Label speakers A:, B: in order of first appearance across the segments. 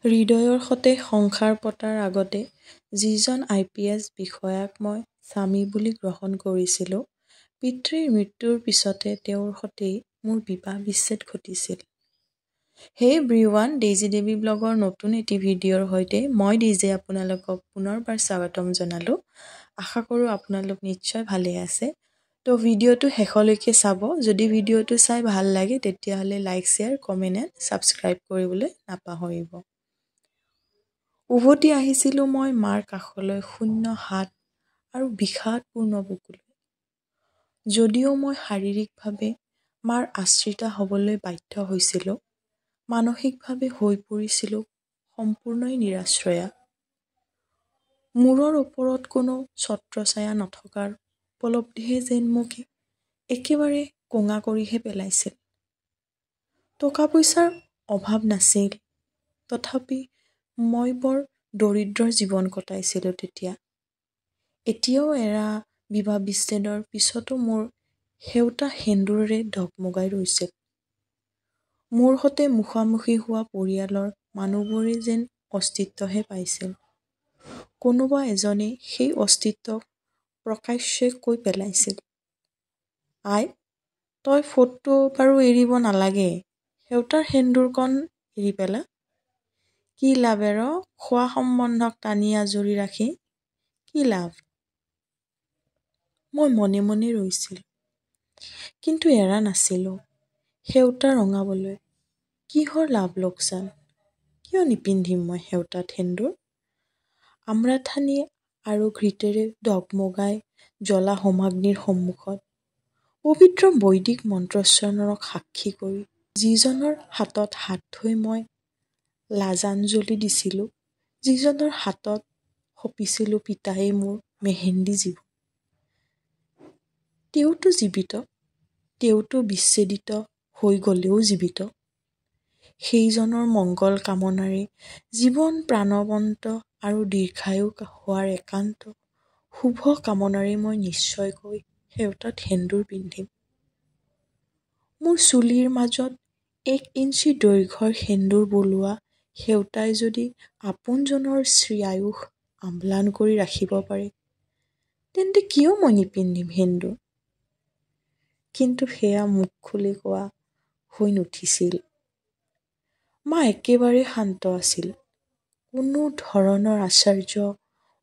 A: হৃদয়ৰ সতে সংসাৰ পতাৰ আগতে যিজন IPS বিষয়াক মই স্বামী বুলি গ্ৰহণ কৰিছিলোঁ, পিতৃৰ মৃত্যুৰ পিছতে তেওঁৰ সৈতেই মোৰ বিবাহ বিচ্ছেদ ঘটিছিল। হেই এভৰিৱান, ডেইজি দেৱী ব্লগৰ নতুন এটি ভিডিঅ'ৰ সৈতে মই ডেইজি আপোনালোকক পুনৰবাৰ স্বাগতম জনালোঁ। আশা কৰোঁ আপোনালোক নিশ্চয় ভালে আছে। তো ভিডিঅ'টো শেষলৈকে চাব। যদি ভিডিঅ'টো চাই ভাল লাগে তেতিয়াহ'লে like, share, comment and subscribe কৰিবলৈ নাপাহৰিব। উভতি আহিছিলোঁ মই মাৰ কাষলৈ শূন্য হাত আৰু বিষাদপূৰ্ণ বুকুলৈ। যদিও মই শাৰীৰিকভাৱে মাৰ আশ্ৰিতা হ'বলৈ বাধ্য হৈছিলোঁ, মানসিকভাৱে হৈ পৰিছিলোঁ সম্পূৰ্ণই নিৰাশ্ৰয়া। মূৰৰ ওপৰত কোনো ছত্ৰছায়া নথকাৰ উপলব্ধিয়ে যেন মোক একেবাৰে কোঙা কৰিহে পেলাইছিল। টকা পইচাৰ অভাৱ নাছিল, তথাপি মই বৰ দৰিদ্ৰৰ জীৱন কটাইছিলোঁ তেতিয়া। এতিয়াও এৰা বিবাহ বিচ্ছেদৰ পিছতো মোৰ সেউতা সেন্দুৰেৰে ডগমগাই ৰৈছিল। মোৰ সৈতে মুখামুখি হোৱা পৰিয়ালৰ মানুহবোৰে যেন অস্তিত্বহে পাইছিল। কোনোবা এজনে সেই অস্তিত্বক প্ৰকাশ্যে কৈ পেলাইছিল, আই, তই ফটো বাৰু এৰিব নালাগে, সেউতাৰ সেন্দুৰকণ এৰি পেলা। কি লাভ খোৱা সম্বন্ধক টানি আজুৰি ৰাখি, কি লাভ? মই মনে মনে ৰৈছিলোঁ, কিন্তু এৰা নাছিলোঁ সেউতা ৰঙাবলৈ। কিহৰ লাভ লোকচান? কিয় নিপিন্ধিম মই সেউতাত সেন্দুৰ? আমৰাথানি আৰু ঘৃতেৰে ডগমগাই জ্বলা হোমাগ্নিৰ সন্মুখত পবিত্ৰ বৈদিক মন্ত্ৰোচ্চাৰণক সাক্ষী কৰি যিজনৰ হাতত হাত থৈ মই লাজাঞ্জলি দিছিলোঁ, যিজনৰ হাতত সপিছিলোঁ পিতায়ে মোৰ মেহেন্দি জীৱন, তেওঁতো জীৱিত, তেওঁতো বিচ্ছেদিত হৈ গ'লেও জীৱিত। সেইজনৰ মংগল কামনাৰে জীৱন প্ৰাণৱন্ত আৰু দীৰ্ঘায়ু হোৱাৰ একান্ত শুভ কামনাৰে মই নিশ্চয়কৈ সেউতাত সেন্দুৰ পিন্ধিম। মোৰ চুলিৰ মাজত 1 ইঞ্চি দৈৰ্ঘ্যৰ সেন্দুৰ বোলোৱা সেউতাই যদি আপোনজনৰ শ্ৰীআয়ুস আম্লান কৰি ৰাখিব পাৰে, তেন্তে কিয় মই নিপিন্ধিম সেন্দুৰ? কিন্তু সেয়া মুখ খুলি কোৱা হৈ নুঠিছিল। মা একেবাৰে শান্ত আছিল। কোনো ধৰণৰ আশ্চৰ্য,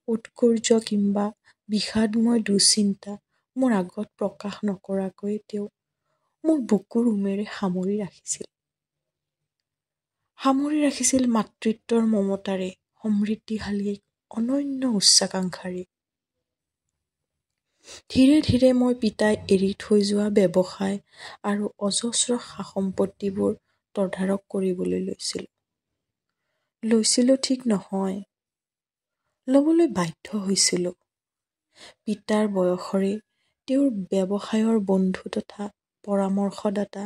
A: উৎকৰ্য কিম্বা বিষাদময় দুশ্চিন্তা মোৰ আগত প্ৰকাশ নকৰাকৈ তেওঁ মোৰ বুকুৰ উমেৰে সামৰি ৰাখিছিল মাতৃত্বৰ মমতাৰে, সমৃদ্ধিশালী এক অনন্য উচ্চাকাংক্ষাৰে। ধীৰে ধীৰে মই পিতাই এৰি থৈ যোৱা ব্যৱসায় আৰু অজস্ৰ সা-সম্পত্তিবোৰ তদাৰক কৰিবলৈ লৈছিলোঁ ঠিক নহয়, ল'বলৈ বাধ্য হৈছিলোঁ। পিতাৰ বয়সৰে তেওঁৰ ব্যৱসায়ৰ বন্ধু তথা পৰামৰ্শদাতা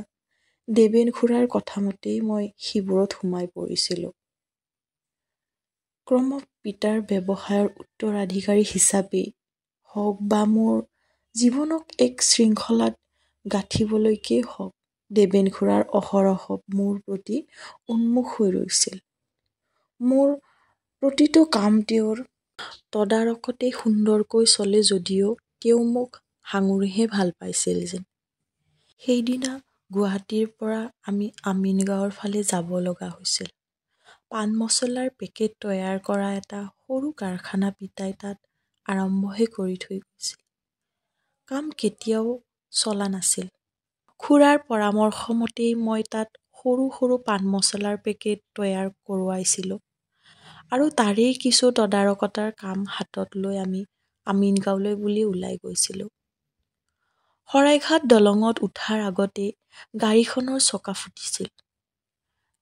A: দেবেন খুৰাৰ কথামতেই মই সিবোৰত সোমাই পৰিছিলোঁ। ক্ৰমত পিতাৰ ব্যৱসায়ৰ উত্তৰাধিকাৰী হিচাপেই হওক বা মোৰ জীৱনক এক শৃংখলাত গাঁঠিবলৈকে হওক, দেবেন খুৰাৰ অহৰহ মোৰ প্ৰতি উন্মুখ হৈ ৰৈছিল। মোৰ প্ৰতিটো কাম তেওঁৰ তদাৰকতে সুন্দৰকৈ চলে যদিও তেওঁ মোক সাঙুৰিহে ভাল পাইছিল যেন। সেইদিনা গুৱাহাটীৰ পৰা আমি আমিনগাঁৱৰ ফালে যাব লগা হৈছিল। পান মছলাৰ পেকেট তৈয়াৰ কৰা এটা সৰু কাৰখানা পিতাই তাত আৰম্ভহে কৰি থৈ গৈছিল। কাম কেতিয়াও চলা নাছিল। খুৰাৰ পৰামৰ্শমতেই মই তাত সৰু সৰু পান মছলাৰ পেকেট তৈয়াৰ কৰোৱাইছিলোঁ আৰু তাৰেই কিছু তদাৰকতাৰ কাম হাতত লৈ আমি আমিনগাঁৱলৈ বুলি ওলাই গৈছিলোঁ। শৰাইঘাট দলঙত উঠাৰ আগতে গাড়ীখনৰ চকা ফুটিছিল।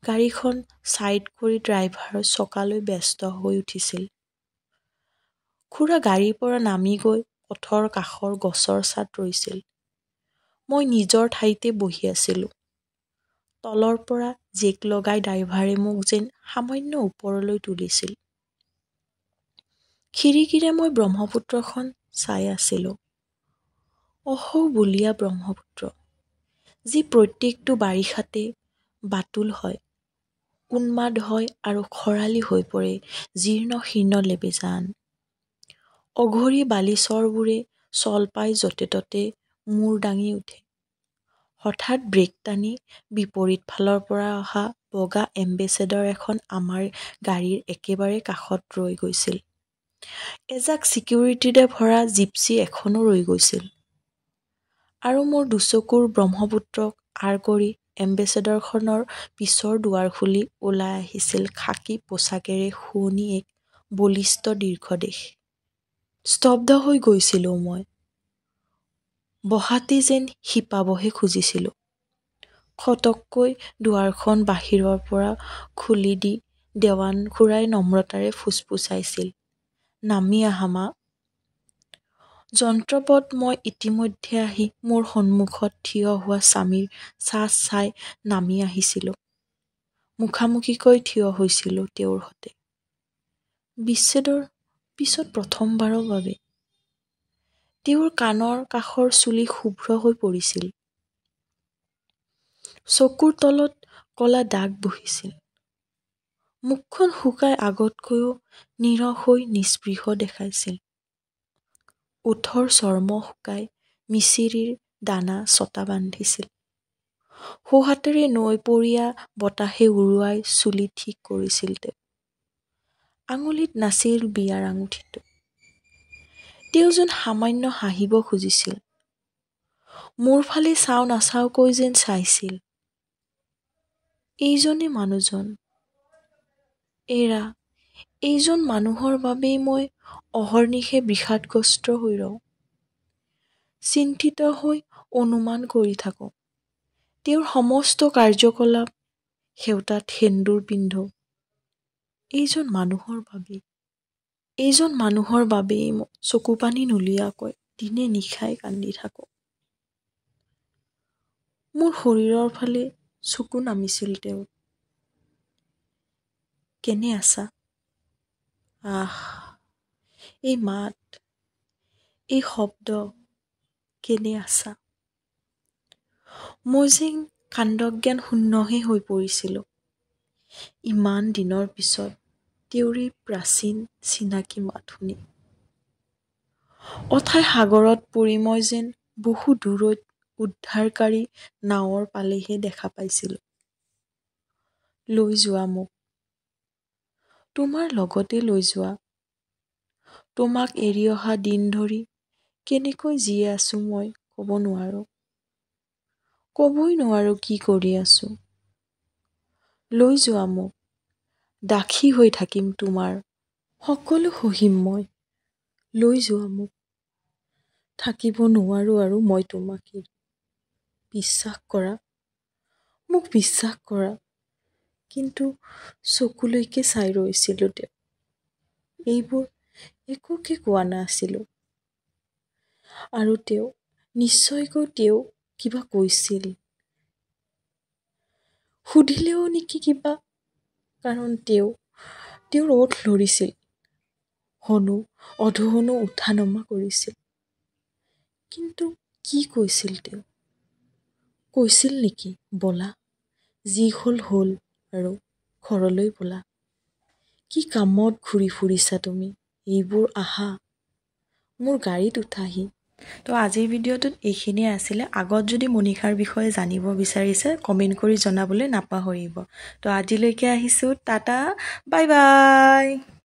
A: গাড়ীখন ছাইড কৰি ড্ৰাইভাৰ চকালৈ ব্যস্ত হৈ উঠিছিল। খুৰা গাড়ীৰ পৰা নামি গৈ পথৰ কাষৰ গছৰ ছাঁত ৰৈছিল। মই নিজৰ ঠাইতে বহি আছিলোঁ। তলৰ পৰা জেক লগাই ড্ৰাইভাৰে মোক যেন সামান্য ওপৰলৈ তুলিছিল। খিৰিকীৰে মই ব্ৰহ্মপুত্ৰখন চাই আছিলোঁ। অহৌবুলীয়া ব্ৰহ্মপুত্ৰ, যি প্ৰত্যেকটো বাৰিষাতে বাতুল হয়, উন্মাদ হয় আৰু খৰালি হৈ পৰে জীৰ্ণ শীৰ্ণ লেবেজান। অঘৰী বালিচৰবোৰে চল পাই য'তে ত'তে মূৰ দাঙি উঠে। হঠাৎ ব্ৰেক টানি বিপৰীত ফালৰ পৰা অহা বগা এম্বেচেডৰ এখন আমাৰ গাড়ীৰ একেবাৰে কাষত ৰৈ গৈছিল। এজাক ছিকিউৰিটিৰে ভৰা জিপচি এখনো ৰৈ গৈছিল। আৰু মোৰ দুচকুৰ ব্ৰহ্মপুত্ৰক আঁৰ কৰি এম্বেচেডৰখনৰ পিছৰ দুৱাৰ খুলি ওলাই আহিছিল খাকী পোছাকেৰে শুৱনি এক বলিষ্ঠ দীৰ্ঘদেহ। স্তব্ধ হৈ গৈছিলোঁ মই। বহাতেই যেন শিপাবহে খুজিছিলোঁ। খটককৈ দুৱাৰখন বাহিৰৰ পৰা খুলি দি দেৱান খুৰাই নম্ৰতাৰে ফুচফুচাইছিল, নামি আহা মা। যন্ত্ৰবৎ মই ইতিমধ্যে আহি মোৰ সন্মুখত থিয় হোৱা স্বামীৰ ছাঁ চাই নামি আহিছিলোঁ। মুখামুখিকৈ থিয় হৈছিলোঁ তেওঁৰ সৈতে। বিচ্ছেদৰ পিছত প্ৰথমবাৰৰ বাবে। তেওঁৰ কাণৰ কাষৰ চুলি শুভ্ৰ হৈ পৰিছিল। চকুৰ তলত ক'লা দাগ বহিছিল। মুখখন শুকাই আগতকৈও নীৰস হৈ নিস্পৃহ দেখাইছিল। ওঠৰ চৰ্ম শুকাই মিচিৰিৰ দানা ছটা বান্ধিছিল। সোঁহাতেৰে নৈপৰীয়া বতাহে উৰুৱাই চুলি ঠিক কৰিছিল তেওঁ। আঙুলিত নাছিল বিয়াৰ আঙুঠিটো। তেওঁ যেন সামান্য হাঁহিব খুজিছিল। মোৰ ফালে চাওঁ নাচাওঁকৈ যেন চাইছিল। এইজনে মানুহজন। এইজন মানুহৰ বাবেই মই অহৰ্নিশে বিষাদগ্ৰস্ত হৈ ৰওঁ। চিন্তিত হৈ অনুমান কৰি থাকোঁ। তেওঁৰ সমস্ত কাৰ্যকলাপ সেউতাত সেন্দুৰ পিন্ধো। এইজন মানুহৰ বাবেই মই চকুপানী নুলিয়াকৈ দিনে নিশাই কান্দি থাকোঁ। মোৰ শৰীৰৰ ফালে চকু নামিছিল তেওঁ। কেনে আছা? আহ, এই মাত, এই শব্দ, কেনে আছা? মই যেন কাণ্ডজ্ঞান শূন্যহে হৈ পৰিছিলোঁ। ইমান দিনৰ পিছত তেওঁৰ এই প্ৰাচীন চিনাকি মাত শুনি। অথাই সাগৰত পৰি মই যেন বহু দূৰৈত উদ্ধাৰকাৰী নাৱৰ পালেহে দেখা পাইছিলোঁ। লৈ যোৱা মোক। তোমাৰ লগতে লৈ যোৱা। তোমাক এৰি অহা দিন ধৰি কেনেকৈ জীয়াই আছোঁ মই ক'বই নোৱাৰো কি কৰি আছোঁ। লৈ যোৱা মোক। দাসী হৈ থাকিম তোমাৰ। সকলো সহিম মই। লৈ যোৱা মোক। থাকিব নোৱাৰো আৰু মই তোমাক এৰি। মোক বিশ্বাস কৰা। কিন্তু চকুলৈকে চাই ৰৈছিলোঁ তেওঁ। এইবোৰ একোকে কোৱা নাছিলোঁ। আৰু নিশ্চয়কৈ তেওঁ কিবা কৈছিল। সুধিলেও নেকি কিবা, কাৰণ তেওঁৰ ওঠ লৰিছিল। অধহনো উঠা নমা কৰিছিল। কিন্তু কি কৈছিল তেওঁ? কৈছিল নেকি ব'লা, যি হ'ল আৰু ঘৰলৈ ব'লা। কি কামত ঘূৰি ফুৰিছা তুমি? এইবোৰ আহা, মোৰ গাড়ীত উঠাহি। তো আজিৰ ভিডিঅ'টোত এইখিনিয়ে আছিলে। আগত যদি মনিষাৰ বিষয়ে জানিব বিচাৰিছে কমেণ্ট কৰি জনাবলৈ নাপাহৰিব। তো আজিলৈকে আহিছোঁ, টাটা, বাই বাই।